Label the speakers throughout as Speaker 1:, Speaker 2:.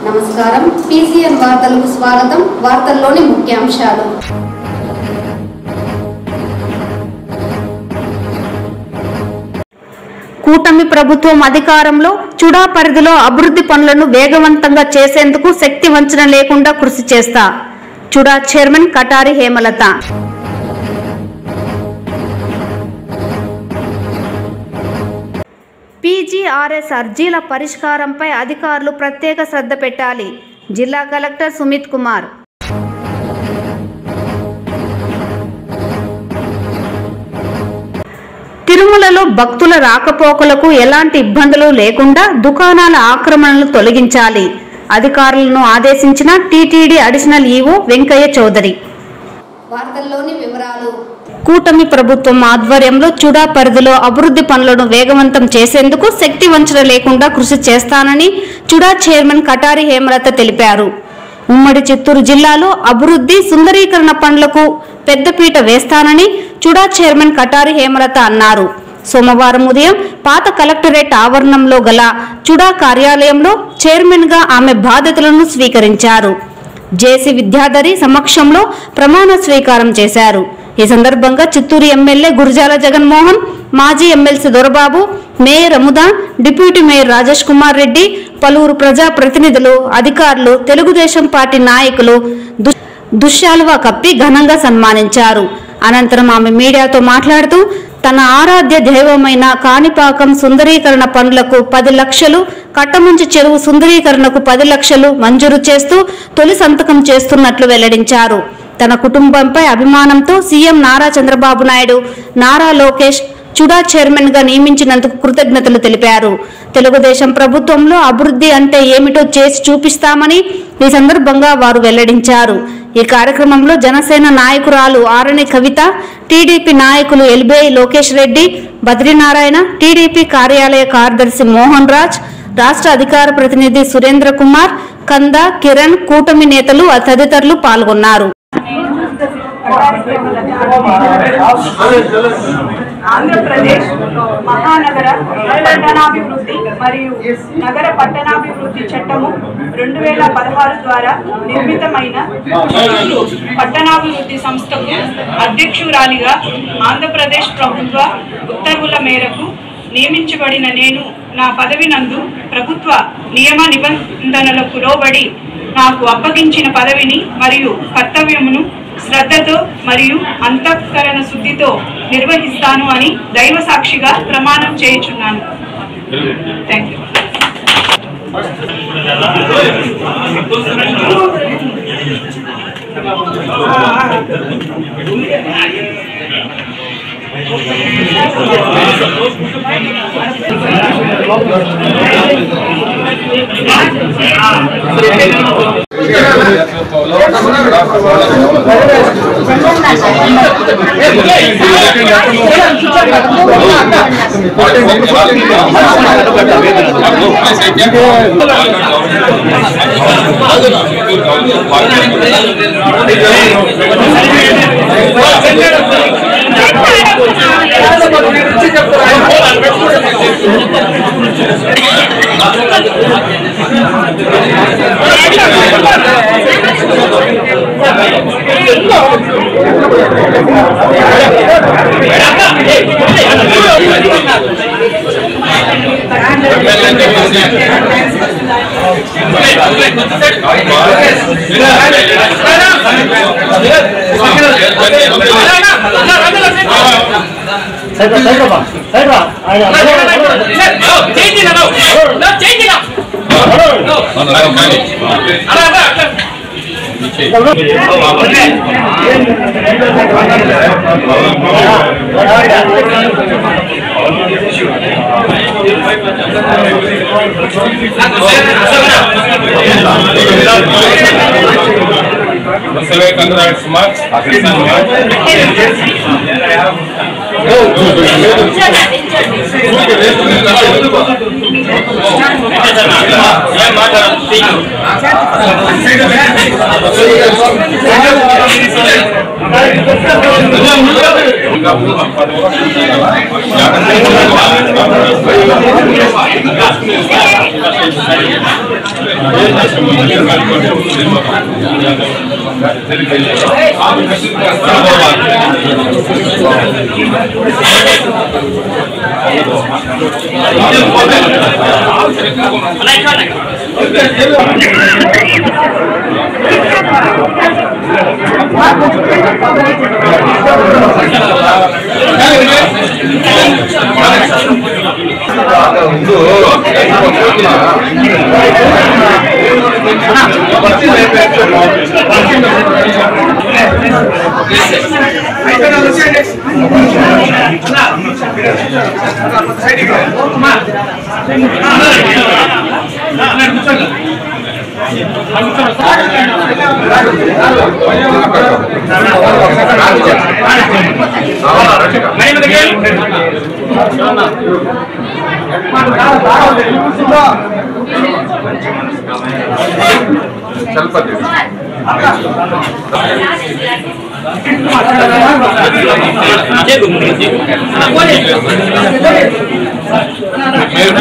Speaker 1: నమస్కారం PCN వార్తలకు స్వాగతం. వార్తల్లోని ముఖ్యాంశాలు.
Speaker 2: కూటమి ప్రభుత్వం అధికారంలో చుడా పరిధిలో అభివృద్ధి పనులను వేగవంతంగా చేసేందుకు శక్తి వంచన లేకుండా కృషి చేస్తా. చుడా చైర్మన్ కటారి హేమలత. PGRS అర్జీల పరిష్కారంపై అధికారులు ప్రత్యేక శ్రద్ధ పెట్టాలి. జిల్లా కలెక్టర్ సుమిత్ కుమార్. తిరుమలలో భక్తుల రాకపోకలకు ఎలాంటి ఇబ్బందులు లేకుండా దుకాణాల ఆక్రమణలు తొలగించాలి. అధికారులను ఆదేశించిన TTD additional EO Venkayya Chowdary.
Speaker 1: వార్తల్లోని వివరాలు.
Speaker 2: కూటమి ప్రభుత్వం ఆధ్వర్యంలో చుడా పరిధిలో అభివృద్ధి పనులను వేగవంతం చేసేందుకు శక్తి వంచన లేకుండా కృషి చేస్తానని చుడా చైర్మన్ కటారి హేమలత తెలిపారు. ఉమ్మడి చిత్తూరు జిల్లాలో అభివృద్ధి సుందరీకరణ పనులకు పెద్దపీట వేస్తానని చుడా చైర్మన్ కటారి హేమలత అన్నారు. సోమవారం ఉదయం పాత కలెక్టరేట్ ఆవరణంలో గల చుడా కార్యాలయంలో చైర్మన్ గా ఆమె బాధ్యతలను స్వీకరించారు. జేసీ విద్యాధరి సమక్షంలో ప్రమాణ స్వీకారం చేశారు. ఈ సందర్భంగా చిత్తూరు ఎమ్మెల్యే గురజాల జగన్మోహన్, మాజీ MLC Dorababu, mayor Amuda, deputy mayor Rajesh Kumar Reddy, పలువురు ప్రజా ప్రతినిధులు, అధికారులు, తెలుగుదేశం పార్టీ నాయకులు దుశ్శాలువా కప్పి ఘనంగా సన్మానించారు. అనంతరం ఆమె మీడియాతో మాట్లాడుతూ తన ఆరాధ్య దైవమైన కాణిపాకం సుందరీకరణ పనులకు 10 లక్షలు, కట్టముంచి చెరువు సుందరీకరణకు 10 లక్షలు మంజూరు చేస్తూ తొలి సంతకం చేస్తున్నట్లు వెల్లడించారు. తన కుటుంబంపై అభిమానంతో సీఎం నారా చంద్రబాబు నాయుడు, నారా లోకేష్ చుడా చైర్మన్ గా నియమించినందుకు కృతజ్ఞతలు తెలిపారు. తెలుగుదేశం ప్రభుత్వంలో అభివృద్ధి అంటే ఏమిటో చేసి చూపిస్తామని ఈ సందర్భంగా వారు వెల్లడించారు. ఈ కార్యక్రమంలో జనసేన నాయకురాలు ఆరణి కవిత, టీడీపీ నాయకులు ఎల్బే లోకేష్ రెడ్డి, బద్రీనారాయణ, టీడీపీ కార్యాలయ కార్యదర్శి మోహన్ రాజ్, రాష్ట్ర అధికార ప్రతినిధి సురేంద్ర కుమార్, కంద, కిరణ్, కూటమి నేతలు తదితరులు పాల్గొన్నారు.
Speaker 3: ఆంధ్రప్రదేశ్ మహానగర పట్టణాభివృద్ధి మరియు నగర పట్టణాభివృద్ధి చట్టము 2016 ద్వారా నిర్మితమైన పట్టణాభివృద్ధి సంస్థకు అధ్యక్షురాలిగా ఆంధ్రప్రదేశ్ ప్రభుత్వ ఉత్తర్వుల మేరకు నియమించబడిన నేను నా పదవి నందు ప్రభుత్వ నియమ నిబంధనలకు లోబడి నాకు అప్పగించిన పదవిని మరియు కర్తవ్యమును శ్రద్ధతో మరియు అంతఃకరణ శుద్ధితో నిర్వహిస్తాను అని దైవ సాక్షిగా ప్రమాణం చేయుచున్నాను. Thank you.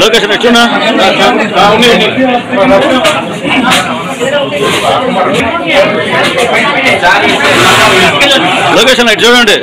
Speaker 4: లొకేషన్ ఎట్లున్నా లొకేషన్ ఎట్ చూడండి.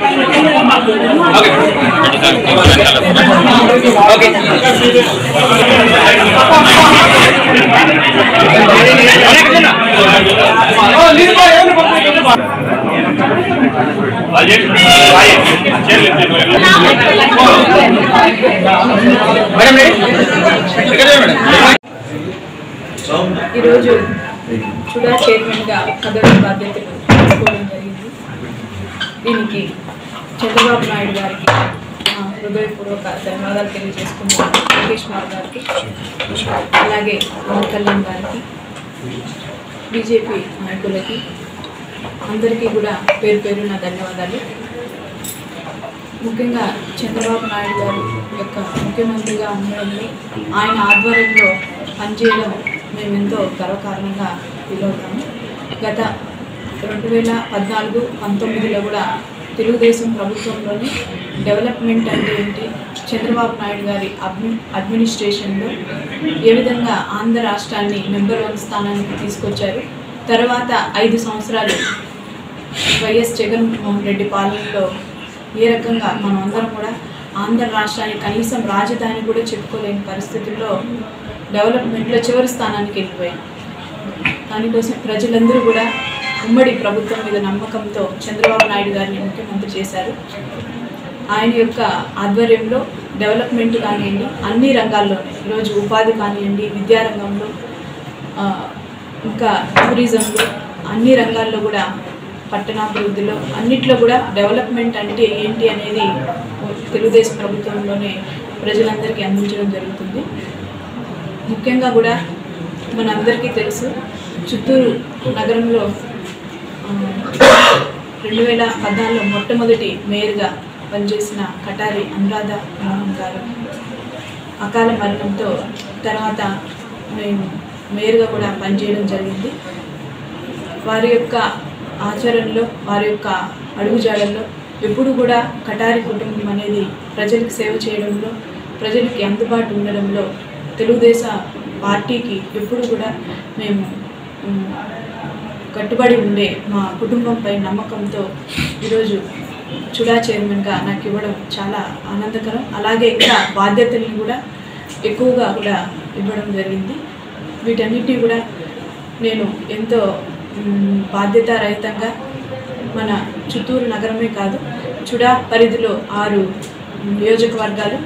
Speaker 5: ఈరోజు చుడా చైర్మన్గా పదవి బాధ్యతలు తీసుకోవడం జరిగింది. దీనికి చంద్రబాబు నాయుడు గారికి హృదయపూర్వక ధన్యవాదాలు తెలియజేసుకున్నాను. లోకేష్ బాబు గారికి, అలాగే పవన్ కళ్యాణ్ గారికి, బీజేపీ నాయకులకి అందరికీ కూడా పేరు పేరున ధన్యవాదాలు. ముఖ్యంగా చంద్రబాబు నాయుడు గారు యొక్క ముఖ్యమంత్రిగా ఉండడంలో ఆయన ఆధ్వర్యంలో పనిచేయడం మేము ఎంతో గర్వకారణంగా ఫీల్ అవుతాము. గత 2014-19లో కూడా తెలుగుదేశం ప్రభుత్వంలోని డెవలప్మెంట్ అంటే ఏంటి, చంద్రబాబు నాయుడు గారి అడ్మినిస్ట్రేషన్లో ఏ విధంగా ఆంధ్ర రాష్ట్రాన్ని నెంబర్ 1 స్థానానికి తీసుకొచ్చారు. తర్వాత 5 సంవత్సరాలు వైఎస్ జగన్మోహన్ రెడ్డి పాలనలో ఏ రకంగా మనం అందరం కూడా ఆంధ్ర రాష్ట్రానికి కనీసం రాజధాని కూడా చెప్పుకోలేని పరిస్థితుల్లో డెవలప్మెంట్లో చివరి స్థానానికి వెళ్ళిపోయాం. దానికోసం ప్రజలందరూ కూడా ఉమ్మడి ప్రభుత్వం మీద నమ్మకంతో చంద్రబాబు నాయుడు గారిని ముఖ్యమంత్రి చేశారు. ఆయన యొక్క ఆధ్వర్యంలో డెవలప్మెంట్ కానివ్వండి, అన్ని రంగాల్లోనే ఈరోజు ఉపాధి కానివ్వండి, విద్యారంగంలో, ఇంకా టూరిజంలో, అన్ని రంగాల్లో కూడా, పట్టణాభివృద్ధిలో అన్నిట్లో కూడా డెవలప్మెంట్ అంటే ఏంటి అనేది తెలుగుదేశం ప్రభుత్వంలోనే ప్రజలందరికీ అందించడం జరుగుతుంది. ముఖ్యంగా కూడా మనందరికీ తెలుసు, చిత్తూరు నగరంలో 2014లో మొట్టమొదటి మేయర్గా పనిచేసిన కటారి అనురాధ మోహన్ గారు అకాల మరణంతో తర్వాత నేను మేయర్గా కూడా పనిచేయడం జరిగింది. వారి యొక్క ఆచరణలో, వారి యొక్క అడుగుజాడల్లో ఎప్పుడు కూడా కటారి కుటుంబం అనేది ప్రజలకు సేవ చేయడంలో, ప్రజలకి అందుబాటు ఉండడంలో, తెలుగుదేశం పార్టీకి ఎప్పుడు కూడా మేము కట్టుబడి ఉండే మా కుటుంబంపై నమ్మకంతో ఈరోజు చుడా చైర్మన్గా నాకు ఇవ్వడం చాలా ఆనందకరం. అలాగే ఇంకా బాధ్యతల్ని కూడా ఎక్కువగా కూడా ఇవ్వడం జరిగింది. వీటన్నిటి కూడా నేను ఎంతో బాధ్యతారహితంగా మన చిత్తూరు నగరమే కాదు, చుడా పరిధిలో 6 నియోజకవర్గాలు,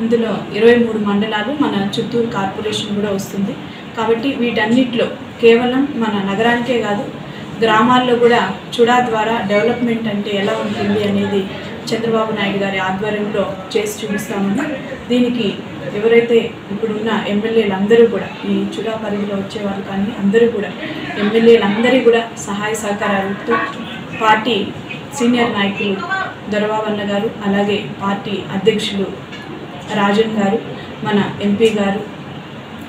Speaker 5: ఇందులో 23 మండలాలు, మన చిత్తూరు కార్పొరేషన్ కూడా వస్తుంది. కాబట్టి వీటన్నిటిలో కేవలం మన నగరానికే కాదు, గ్రామాల్లో కూడా చుడా ద్వారా డెవలప్మెంట్ అంటే ఎలా ఉంటుంది అనేది చంద్రబాబు నాయుడు గారి ఆధ్వర్యంలో చేసి చూపిస్తామని, దీనికి ఎవరైతే ఇప్పుడున్న ఎమ్మెల్యేలు అందరూ కూడా, ఈ చుడా పరిధిలో వచ్చేవాళ్ళు కానీ అందరూ కూడా ఎమ్మెల్యేలందరూ కూడా సహాయ సహకారాలతో పార్టీ సీనియర్ నాయకులు దొరబాబన్న గారు, అలాగే పార్టీ అధ్యక్షులు రాజన్ గారు, మన ఎంపీ గారు,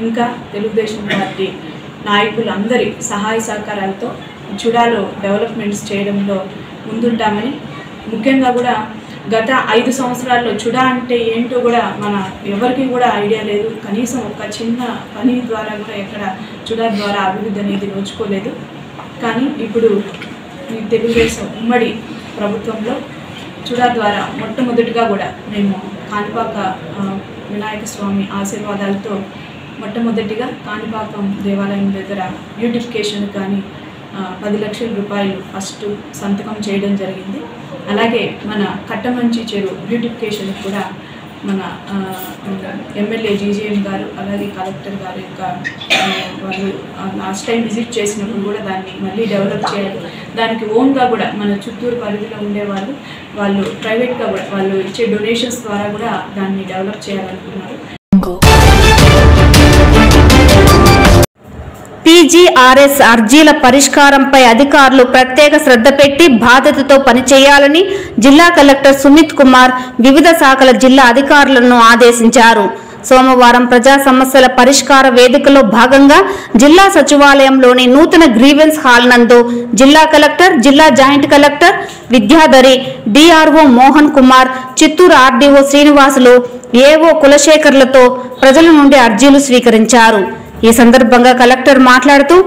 Speaker 5: ఇంకా తెలుగుదేశం పార్టీ నాయకులు అందరి సహాయ సహకారాలతో చుడాలో డెవలప్మెంట్స్ చేయడంలో ముందుంటామని, ముఖ్యంగా కూడా గత 5 సంవత్సరాల్లో చుడా అంటే ఏంటో కూడా మన ఎవరికి కూడా ఐడియా లేదు. కనీసం ఒక చిన్న పని ద్వారా కూడా ఎక్కడ చుడా ద్వారా అభివృద్ధి అనేది నోచుకోలేదు. కానీ ఇప్పుడు ఈ తెలుగుదేశం ఉమ్మడి ప్రభుత్వంలో చుడా ద్వారా మొట్టమొదటిగా కూడా మేము కాణిపాక వినాయక స్వామి ఆశీర్వాదాలతో మొట్టమొదటిగా కాణిపాకం దేవాలయం దగ్గర బ్యూటిఫికేషన్ కానీ 10 లక్షల రూపాయలు ఫస్ట్ సంతకం చేయడం జరిగింది. అలాగే మన కట్టమంచి చెరువు బ్యూటిఫికేషన్ కూడా మన ఎమ్మెల్యే జీజీఎం గారు అలాగే కలెక్టర్ గారు యొక్క వాళ్ళు లాస్ట్ టైం విజిట్ చేసినప్పుడు కూడా దాన్ని మళ్ళీ డెవలప్ చేయాలి. దానికి ఓన్గా కూడా మన చిత్తూరు పరిధిలో ఉండేవాళ్ళు వాళ్ళు ప్రైవేట్గా కూడా వాళ్ళు ఇచ్చే డొనేషన్స్ ద్వారా కూడా దాన్ని డెవలప్ చేయాలనుకున్నారు.
Speaker 2: పీజీఆర్ఎస్ అర్జీల పరిష్కారంపై అధికారులు ప్రత్యేక శ్రద్ధ పెట్టి బాధ్యతతో పనిచేయాలని జిల్లా కలెక్టర్ సుమిత్ కుమార్ వివిధ శాఖల జిల్లా అధికారులను ఆదేశించారు. సోమవారం ప్రజా సమస్యల పరిష్కార వేదికలో భాగంగా జిల్లా సచివాలయంలోని నూతన గ్రీవెన్స్ హాల్ నందు జిల్లా కలెక్టర్, జిల్లా joint collector Vidyadhari, DRO Mohan Kumar, Chittoor RDO Srinivasulu, AO కులశేఖర్లతో ప్రజల నుండి అర్జీలు స్వీకరించారు. ఈ సందర్భంగా కలెక్టర్ మాట్లాడుతూ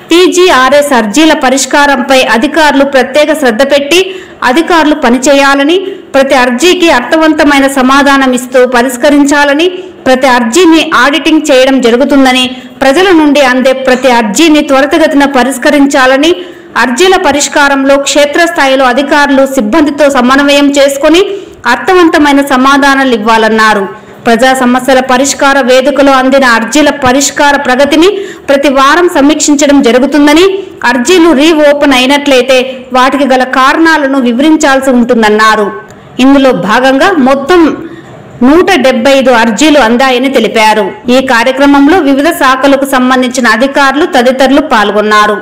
Speaker 2: పీజీఆర్ఎస్ అర్జీల పరిష్కారంపై అధికారులు ప్రత్యేక శ్రద్ధ పెట్టి అధికారులు పనిచేయాలని, ప్రతి అర్జీకి అర్థవంతమైన సమాధానం ఇస్తూ పరిష్కరించాలని, ప్రతి అర్జీని ఆడిటింగ్ చేయడం జరుగుతుందని, ప్రజల నుండి అందే ప్రతి అర్జీని త్వరితగతిన పరిష్కరించాలని, అర్జీల పరిష్కారంలో క్షేత్రస్థాయిలో అధికారులు సిబ్బందితో సమన్వయం చేసుకుని అర్థవంతమైన సమాధానాలు ఇవ్వాలన్నారు. ప్రజా సమస్యల పరిష్కార వేదికలో అందిన అర్జీల పరిష్కార ప్రగతిని ప్రతి వారం సమీక్షించడం జరుగుతుందని, అర్జీలు రీఓపెన్ అయినట్లయితే వాటికి గల కారణాలను వివరించాల్సి ఉంటుందన్నారు. ఇందులో భాగంగా మొత్తం 175 అర్జీలు అందాయని తెలిపారు. ఈ కార్యక్రమంలో వివిధ శాఖలకు సంబంధించిన అధికారులు తదితరులు పాల్గొన్నారు.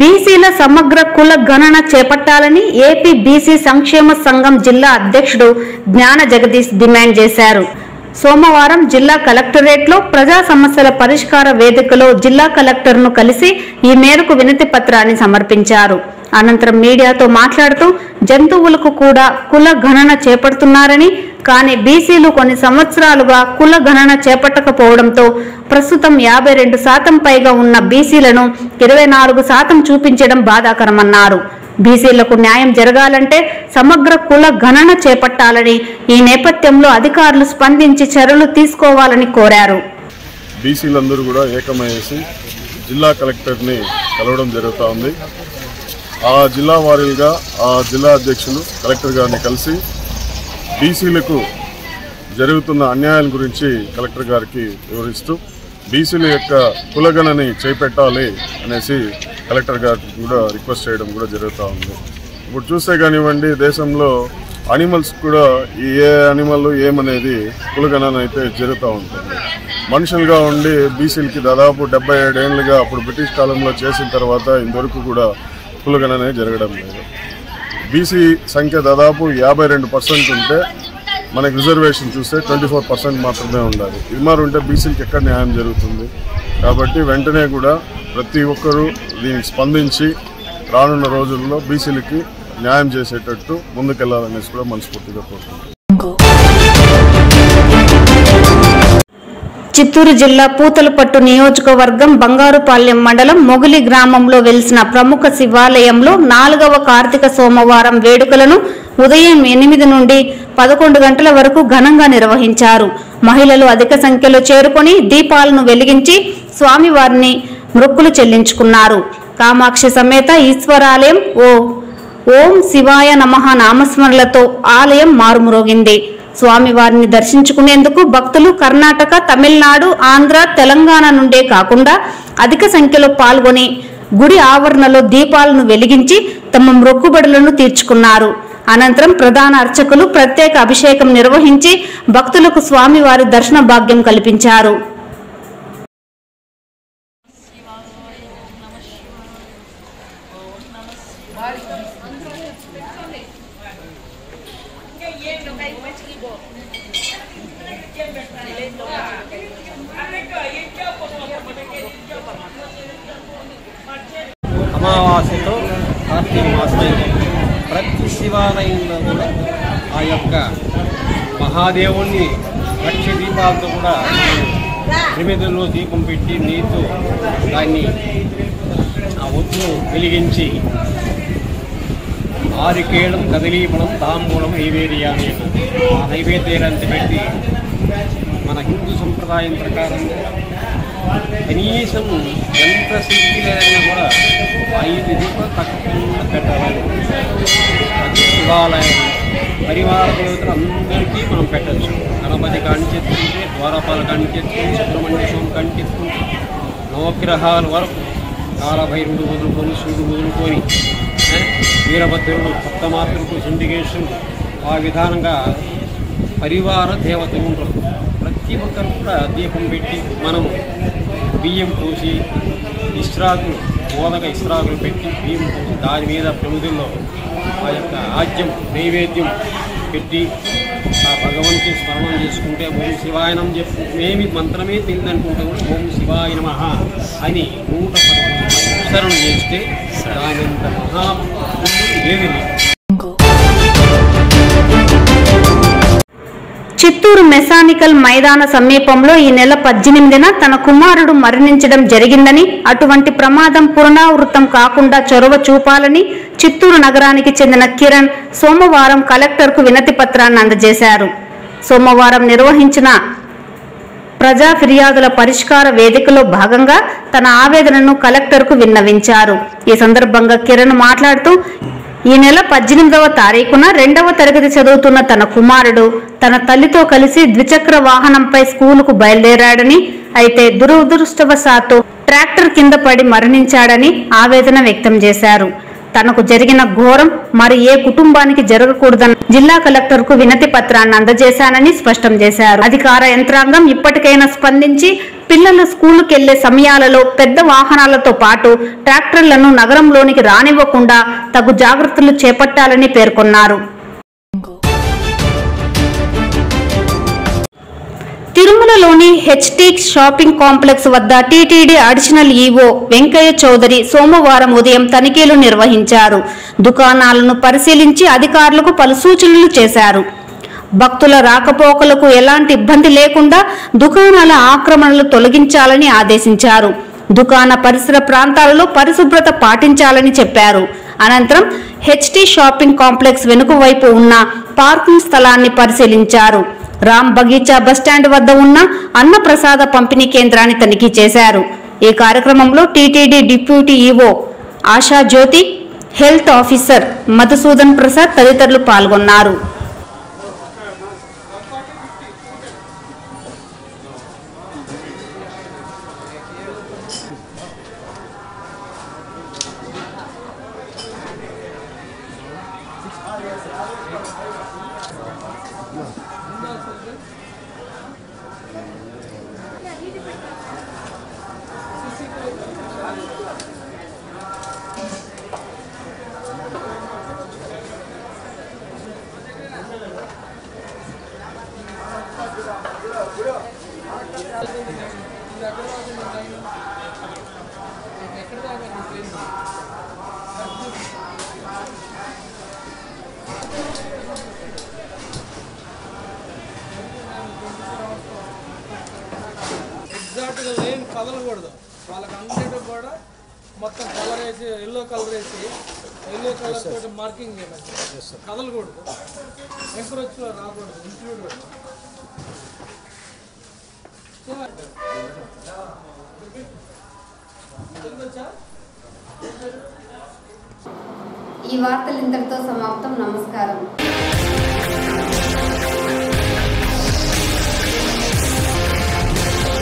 Speaker 2: బీసీల సమగ్ర కుల గణన చేపట్టాలని ఏపీ బీసీ సంక్షేమ సంఘం జిల్లా అధ్యక్షుడు జ్ఞాన జగదీష్ డిమాండ్ చేశారు. సోమవారం జిల్లా కలెక్టరేట్లో ప్రజా సమస్యల పరిష్కార వేదికలో జిల్లా కలెక్టర్ను కలిసి ఈ మేరకు వినతి పత్రాన్ని సమర్పించారు. అనంతరం మీడియాతో మాట్లాడుతూ జంతువులకు కూడా కుల గణన చేపడుతున్నారని, కానీ బీసీలు కొన్ని సంవత్సరాలుగా కుల గణన చేపట్టకపోవడంతో ప్రస్తుతం 52% పైగా ఉన్న బీసీలను 24% చూపించడం బాధాకరమన్నారు. బీసీలకు న్యాయం జరగాలంటే సమగ్ర కుల గణన చేపట్టాలని, ఈ నేపథ్యంలో అధికారులు స్పందించి చర్యలు తీసుకోవాలని కోరారు.
Speaker 4: బీసీలందరూ కూడా ఏకమయ్యేసి జిల్లా కలెక్టర్ని కలవడం జరుగుతూ ఉంది. ఆ జిల్లా వారీలుగా ఆ జిల్లా అధ్యక్షులు కలెక్టర్ గారిని కలిసి బీసీలకు జరుగుతున్న అన్యాయాల గురించి కలెక్టర్ గారికి వివరిస్తూ బీసీల యొక్క కులగణని చేపట్టాలి అనేసి కలెక్టర్ గారికి కూడా రిక్వెస్ట్ చేయడం కూడా జరుగుతూ ఉంది. ఇప్పుడు చూస్తే కానివ్వండి, దేశంలో అనిమల్స్ కూడా ఏ అనిమల్ ఏమనేది కులగణన అయితే జరుగుతూ ఉంటుంది. మనుషులుగా ఉండి బీసీలకి దాదాపు 77 ఏళ్ళుగా అప్పుడు బ్రిటిష్ కాలంలో చేసిన తర్వాత ఇంతవరకు కూడా కులగణనే జరగడం లేదు. బీసీ సంఖ్య దాదాపు 52% ఉంటే మనకి రిజర్వేషన్ చూస్తే 24% మాత్రమే ఉండాలి. ఇది మరి ఉంటే బీసీలకి ఎక్కడ న్యాయం జరుగుతుంది? కాబట్టి వెంటనే కూడా ప్రతి ఒక్కరూ దీనికి స్పందించి రానున్న రోజుల్లో బీసీలకి న్యాయం చేసేటట్టు ముందుకెళ్లాలనేసి కూడా మనస్ఫూర్తిగా కోరుకుంటున్నాను.
Speaker 2: చిత్తూరు జిల్లా పూతలపట్టు నియోజకవర్గం బంగారుపాలెం మండలం మొగిలి గ్రామంలో వెలిసిన ప్రముఖ శివాలయంలో 4వ కార్తీక సోమవారం వేడుకలను ఉదయం 8 నుండి 11 గంటల వరకు ఘనంగా నిర్వహించారు. మహిళలు అధిక సంఖ్యలో చేరుకొని దీపాలను వెలిగించి స్వామివారిని మొక్కులు చెల్లించుకున్నారు. కామాక్షి సమేత ఈశ్వరాలయం ఓం శివాయ నమః నామస్మరణలతో ఆలయం మారుమ్రోగింది. స్వామివారిని దర్శించుకునేందుకు భక్తులు కర్ణాటక, తమిళనాడు, ఆంధ్ర, తెలంగాణ నుండే కాకుండా అధిక సంఖ్యలో పాల్గొని గుడి ఆవరణలో దీపాలను వెలిగించి తమ మొక్కుబడులను తీర్చుకున్నారు. అనంతరం ప్రధాన అర్చకులు ప్రత్యేక అభిషేకం నిర్వహించి భక్తులకు స్వామివారి దర్శన భాగ్యం కల్పించారు.
Speaker 6: అమావాస్యతో కార్తీక మాసమైంది. ప్రతి శివాలయంలో కూడా ఆ యొక్క మహాదేవుణ్ణి లక్ష దీపాలతో కూడా ప్రమిదల్లో దీపం పెట్టి నీతో దాన్ని ఆ ఒత్తును వెలిగించి ఆరికేయడం, కదిలీపడం, తాంబూలం, నైవేద్యాన్ని ఆ నైవేద్యాన్ని పెట్టి మన హిందూ సంప్రదాయం ప్రకారం కనీసం ఎంత శక్తి లేదన్నా కూడా 5 దీపాలు తప్పకుండా పెట్టాలని ప్రతి శివాలయం పరివార దేవతలు అందరికీ మనం పెట్టచ్చు. గణపతి కాణించెత్తుకుంటే, ద్వారపాల కాణించెత్తుకుంటే, సుబ్రహ్మణ్య స్వామి కాణించెత్తుకుంటే, నవగ్రహాల వరకు కాలభైరుడు వదులుకొని, శివుడు వదులుకొని, వీరభద్రుడు, సప్తమాతృడు, సిండికేశ్వరుడు, ఆ విధానంగా పరివార దేవతలు ఉంటారు. ప్రతి ఒక్కరు కూడా దీపం పెట్టి మనము బియ్యం పోసి ఇస్త్రాకులు, మోదక ఇస్త్రాకులు పెట్టి బియ్యం పోసి దాని మీద ప్రమిదల్లో ఆ యొక్క ఆజ్యం, నైవేద్యం పెట్టి ఆ భగవంతుని స్మరణం చేసుకుంటే ఓం శివాయనం చెప్పి మంత్రమే తెలియదనుకుంటే కూడా ఓం శివాయ నమః అని 111 ఉచ్చరణ చేస్తే దానంత మహా ఏది లేదు.
Speaker 2: చిత్తూరు మెకానికల్ మైదాన సమీపంలో ఈ నెల 18న తన కుమారుడు మరణించడం జరిగిందని, అటువంటి ప్రమాదం పునరావృతం కాకుండా చొరవ చూపాలని చిత్తూరు నగరానికి చెందిన కిరణ్ సోమవారం కలెక్టర్కు వినతి పత్రాన్ని అందజేశారు. సోమవారం నిర్వహించిన ప్రజా ఫిర్యాదుల పరిష్కార వేదికలో భాగంగా తన ఆవేదనను కలెక్టర్కు విన్నవించారు. ఈ సందర్భంగా కిరణ్ మాట్లాడుతూ, ఈ నెల 18వ తారీఖున 2వ తరగతి చదువుతున్న తన కుమారుడు తన తల్లితో కలిసి ద్విచక్ర వాహనంపై స్కూలుకు బయలుదేరాడని, అయితే దురదృష్టవశాత్తు ట్రాక్టర్ కింద పడి మరణించాడని ఆవేదన వ్యక్తం చేశారు. తనకు జరిగిన ఘోరం మరి ఏ కుటుంబానికి జరగకూడదని జిల్లా కలెక్టర్కు వినతి పత్రాన్ని అందజేశానని స్పష్టం చేశారు. అధికార యంత్రాంగం ఇప్పటికైనా స్పందించి పిల్లలు స్కూలుకు వెళ్లే సమయాలలో పెద్ద వాహనాలతో పాటు ట్రాక్టర్లను నగరంలోనికి రానివ్వకుండా తగు జాగ్రత్తలు చేపట్టాలని పేర్కొన్నారు. తిరుమలలోని హెచ్టీ షాపింగ్ కాంప్లెక్స్ వద్ద TTD additional EO Venkayya Chowdary సోమవారం ఉదయం తనిఖీలు నిర్వహించారు. దుకాణాలను పరిశీలించి అధికారులకు పలు సూచనలు చేశారు. భక్తుల రాకపోకలకు ఎలాంటి ఇబ్బంది లేకుండా దుకాణాల ఆక్రమణలు తొలగించాలని ఆదేశించారు. దుకాణ పరిసర ప్రాంతాలలో పరిశుభ్రత పాటించాలని చెప్పారు. అనంతరం హెచ్టీ షాపింగ్ కాంప్లెక్స్ వెనుక వైపు ఉన్న పార్కింగ్ స్థలాన్ని పరిశీలించారు. రామ్ బగీచా బస్టాండ్ వద్ద ఉన్న అన్నప్రసాద పంపిణీ కేంద్రాన్ని తనిఖీ చేశారు. ఈ కార్యక్రమంలో టీటీడీ డిప్యూటీ ఈవో ఆశా జ్యోతి, హెల్త్ ఆఫీసర్ మధుసూదన్ ప్రసాద్ తదితరులు పాల్గొన్నారు.
Speaker 7: ఎగ్జాక్ట్గా ఏం కదలకూడదు. వాళ్ళకి అందరికీ కూడా మొత్తం కలర్ వేసి ఎల్లో కలర్ తోటి మార్కింగ్ చేయాలి. కదలకూడదు, ఎంకరేజ్ రాకూడదు, ఇంక్లూడ్
Speaker 1: ఈ వార్తలు ఇంతటితో సమాప్తం. నమస్కారం.